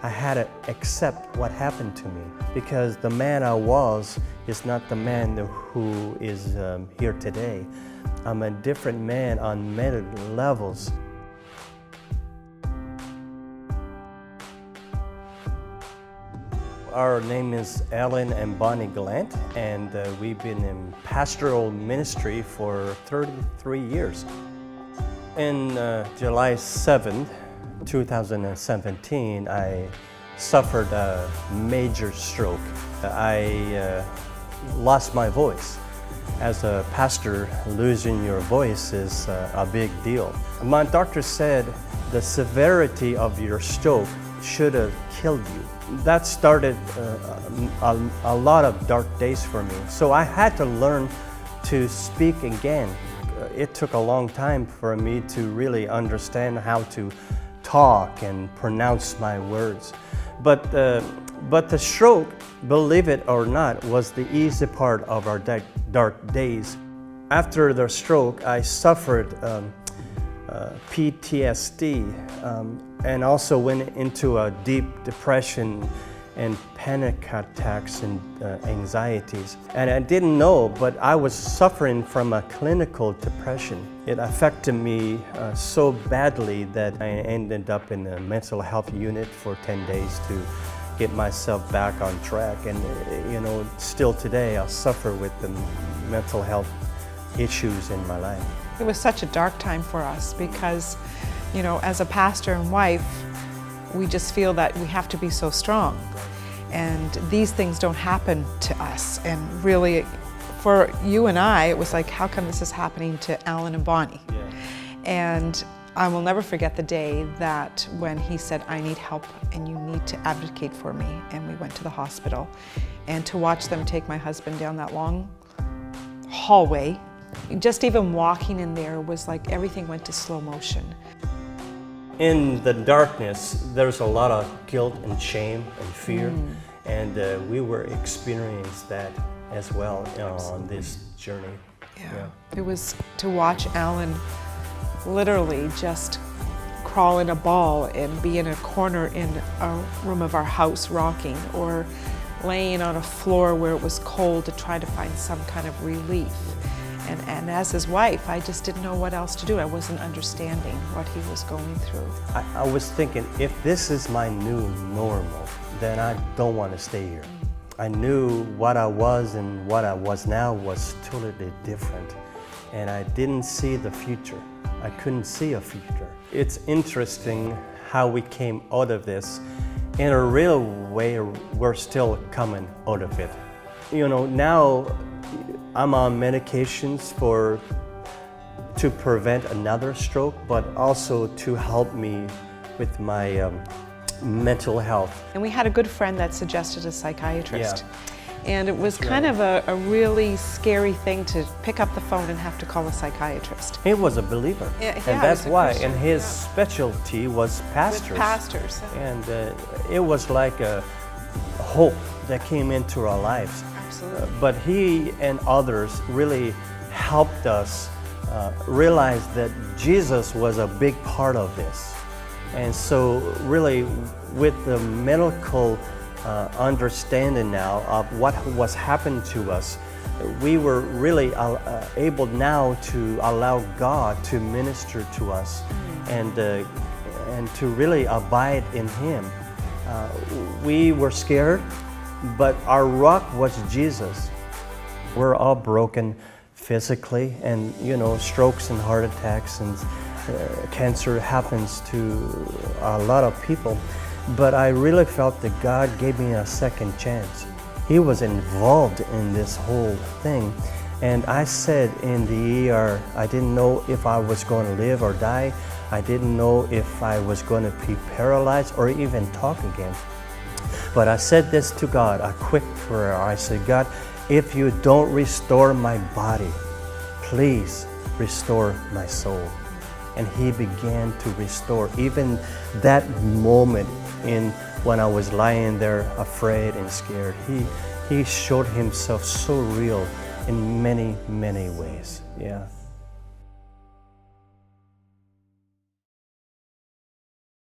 I had to accept what happened to me, because the man I was is not the man who is here today. I'm a different man on many levels. Our name is Allan and Bonnie Gallant, and we've been in pastoral ministry for 33 years. In July 7th, 2017, I suffered a major stroke. I lost my voice. As a pastor, losing your voice is a big deal. My doctor said the severity of your stroke should have killed you. That started a lot of dark days for me. So I had to learn to speak again. It took a long time for me to really understand how to talk and pronounce my words. But the stroke, believe it or not, was the easy part of our dark days. After the stroke, I suffered PTSD and also went into a deep depression and panic attacks and anxieties. And I didn't know, but I was suffering from a clinical depression. It affected me so badly that I ended up in a mental health unit for 10 days to get myself back on track. And still today I suffer with the mental health issues in my life. It was such a dark time for us because, as a pastor and wife, we just feel that we have to be so strong. And these things don't happen to us. And really, for you and I, it was like, how come this is happening to Allan and Bonnie? Yeah. And I will never forget the day that when he said, I need help and you need to advocate for me. And we went to the hospital. And to watch them take my husband down that long hallway, just even walking in there was like everything went to slow motion. In the darkness, there's a lot of guilt and shame and fear, and we were experiencing that as well on this journey. Yeah. It was to watch Allan literally just crawl in a ball and be in a corner in a room of our house rocking, or laying on a floor where it was cold to try to find some kind of relief. And as his wife, I just didn't know what else to do. I wasn't understanding what he was going through. I was thinking, if this is my new normal, then I don't want to stay here. I knew what I was and what I was now was totally different. And I didn't see the future. I couldn't see a future. It's interesting how we came out of this. In a real way, we're still coming out of it. Now I'm on medications to prevent another stroke, but also to help me with my mental health. And we had a good friend that suggested a psychiatrist. Yeah. And it was kind of a really scary thing to pick up the phone and have to call a psychiatrist. He was a believer, and that's why. And his specialty was pastors. With pastors. And it was like a hope that came into our lives. Absolutely. But he and others really helped us realize that Jesus was a big part of this. And so really, with the medical understanding now of what was happening to us, we were really able now to allow God to minister to us and to really abide in Him. We were scared, but our rock was Jesus. We're all broken physically, and strokes and heart attacks and cancer happens to a lot of people. But I really felt that God gave me a second chance. He was involved in this whole thing. And I said in the ER, I didn't know if I was going to live or die. I didn't know if I was going to be paralyzed or even talk again. But I said this to God, a quick prayer. I said, God, if you don't restore my body, please restore my soul. And He began to restore. Even that moment when I was lying there afraid and scared, He showed Himself so real in many, many ways. Yeah.